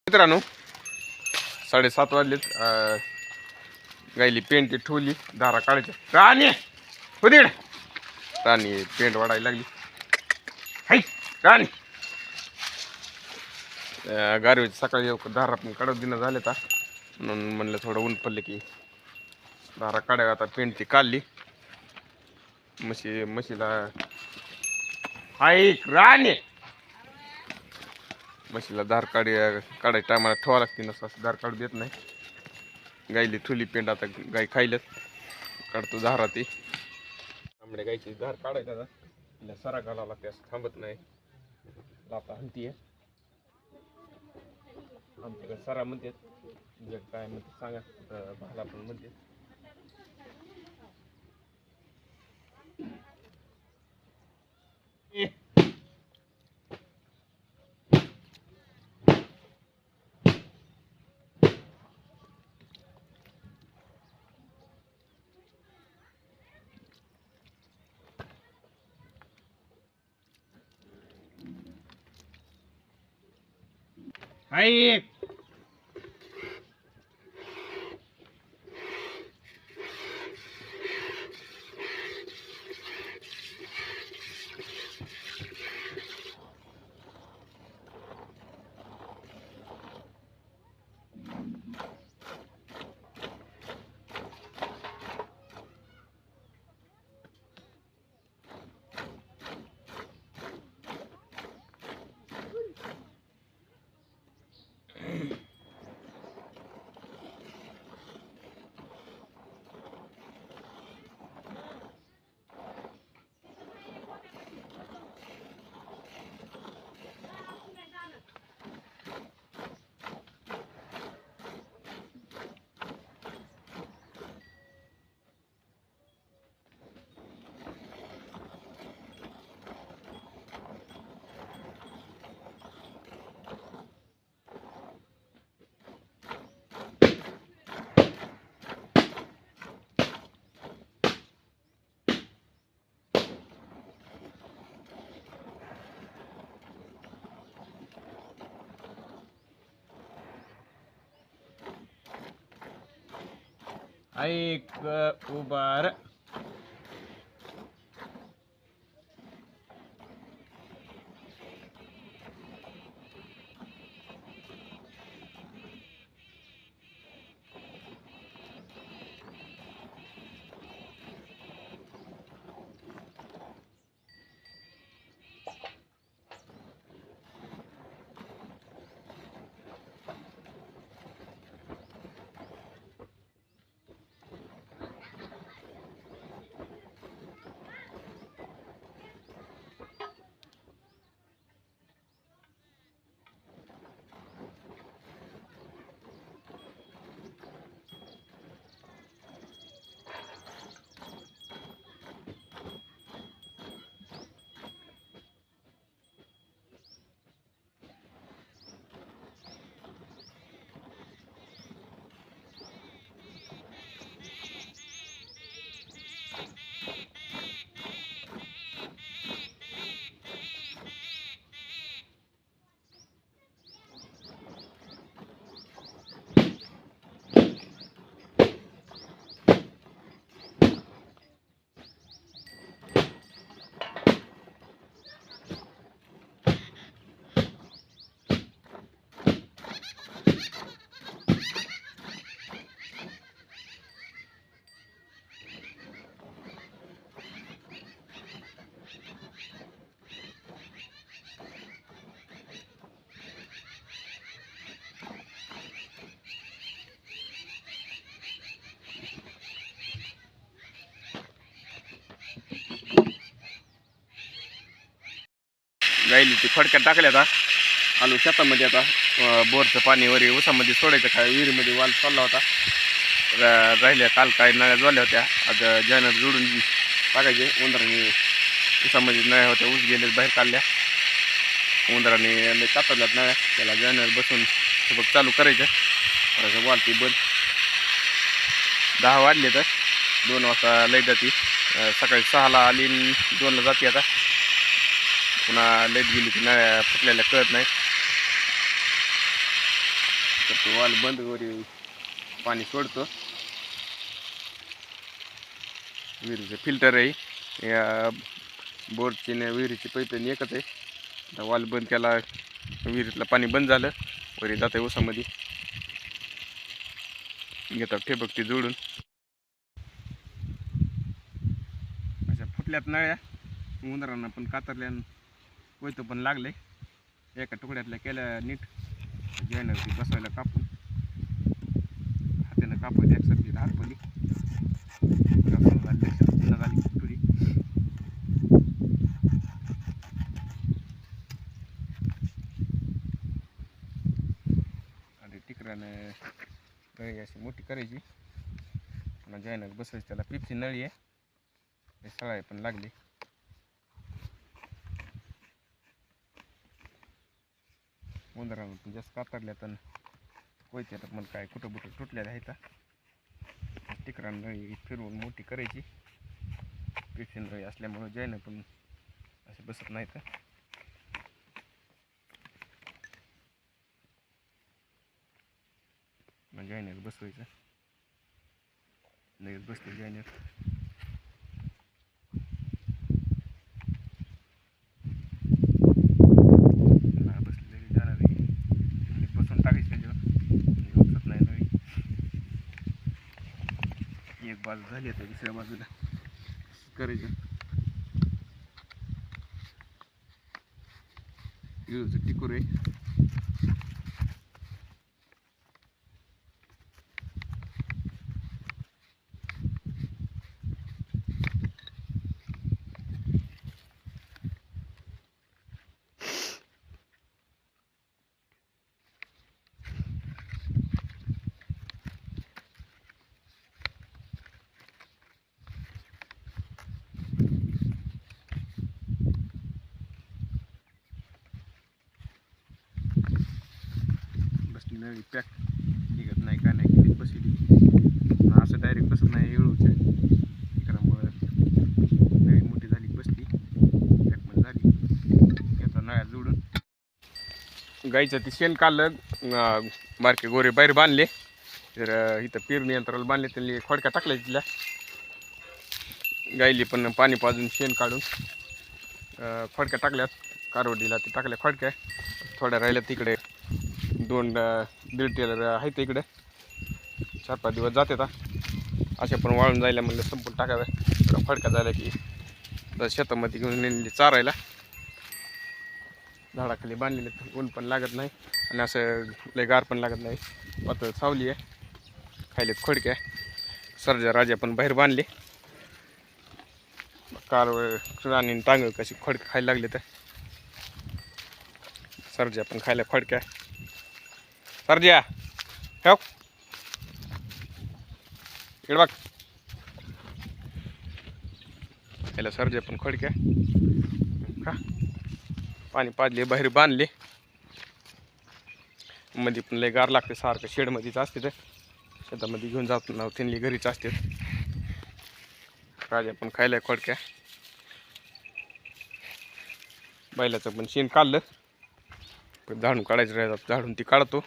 मित्रांनो 7:30 वाजलेत. गायली पेंट ठेवली, धारा काढायच्या. राणी होती राणी पेंट वाढायला लागली. हाय राणी गारवेची सकाळी धारा पण काढत दिनं झाले तर म्हणून म्हणलं थोडं ऊन पडले की धारा काढायला. आता पेंट ती काढली. म्हशीला हाय राणी म्हशीला धार काढायच्या टायमाला ठेवा लागते. नसं असं धार काढू देत नाही. गायली ठुली पेंड. आता गाय खायलच काढतो धारा. ती आंबड्या गायची धार काढायचा आता सरा घालावा लागते. असं थांबत नाही. लाता हंती आहे आमच्याकडे सरा म्हणतात. जग काय म्हणते सांगा. भाला पण म्हणते. हाय ऐक उभार. गायली ती फडक्यात टाकल्या. आता आलू शेतामध्ये. आता बोरचं पाणी वरी उसामध्ये सोडायचं. काय विहिरीमध्ये वाल चालला होता. राहिल्या काल काय नळ्या जोडल्या होत्या. आज जॅनर जोडून टाकायचे. उंदराने उसामध्ये नळ्या होत्या. ऊस गेले बाहेर काढल्या. उंदराने कापल्यात नळ्या. त्याला जॅनर बसून सोबत चालू करायचं. थोडंसं वाल ती बंद. 10 वाजले तर 2 वाजता लाईट जाते. सकाळी 6ला आली 2ला जाते. आता पुन्हा लाईट गेली की नळ्या फुटलेल्या कळत नाही. तर तो वाल बंद वरी पाणी सोडतो. विहिरीचं फिल्टर आहे या बोरची न विहिरीची पाईपलाईन एकच आहे. आता वाल बंद केला, विहिरीतलं पाणी बंद झालं, वरी जातं ऊसामध्ये. घेतात ठिबक ती जोडून. अशा फुटल्यात नळ्या उंदरांना पण कातरल्या, कोयतं पण लागले. एका तुकड्यातल्या केल्या नीट जॉईनर ती बसवायला कापून हाताने कापायला एकसारखी हातपली झाली थोडी. आणि टिकरानं नळी अशी मोठी करायची, पुन्हा जॉईनर बसवायची. त्याला पिपची नळी आहे, सळाई पण लागली. उंदरानं पण जास्त कातरल्यात आणि कोयत्यात पण काय कुठं बुटं तुटलेल्या आहेत. टिकरानं नळी फिरवून मोठी करायची. पिपची नळी असल्यामुळे जॉईनर पण असे बसत नाहीत. जॉईनर बसवायचं, लगेच बसते जॉईनर. बसलेली जाणार बसून टाकायची त्याच्यावर, उपसत नाही नळी. एक बाजू झाली आता दुसऱ्या बाजूला करायचं. इळूचं टिकूर आहे. बसली नळी पॅक, निघत नाही काय नाही किती बसली. असं डायरेक्ट बसत नाही इळूच्या त्यामुळं नळी मोठी झाली बसली पॅक पण झाली. घेतला नळ्या जोडून. गाईचं ती शेण काढलं, बारके गोरे बाहेर बांधले. तर इथं पेरणी यंत्राला बांधले, त्यांनी खोडक्या टाकल्या तिथल्या. गाईली पण पाणी पाजून शेण काढून खोडक्या टाकल्यात. कारवडीला ते टाकल्या खोडक्या. थोड्या राहिल्या तिकडे 2-1.5 टेलर आहेत इकडे. 4-5 दिवस जाते. अशा पण वाळून जायला म्हणलं संपून टाकाव्या. खोडक्या झाल्या की शेतामध्ये घेऊन नेली चारायला. झाडाखाली बांधलेले, ऊन पण लागत नाही आणि असं लय गार पण लागत नाही. पातळ सावली आहे. खायलेत खोडक्या. सर्जा राजा पण बाहेर बांधले. राणी टांग कशी खोडक्या खायला लागले तर सर्जा पण खायला खोडक्या. सर्जा ठेव इकडे बघ. खायला सर्जा पण खोडक्या. का पाणी पाजले, बाहेर बांधले. मध्ये पण लय गार लागते, सारखं शेडमध्येच असते. तर शेतामध्ये घेऊन जात ना, त्यांनी घरीच असते. राजा पण खायला खोडक्या. बैलाचं पण शेण काढलं, झाडून काढायचं राहतात, झाडून ती काढतो.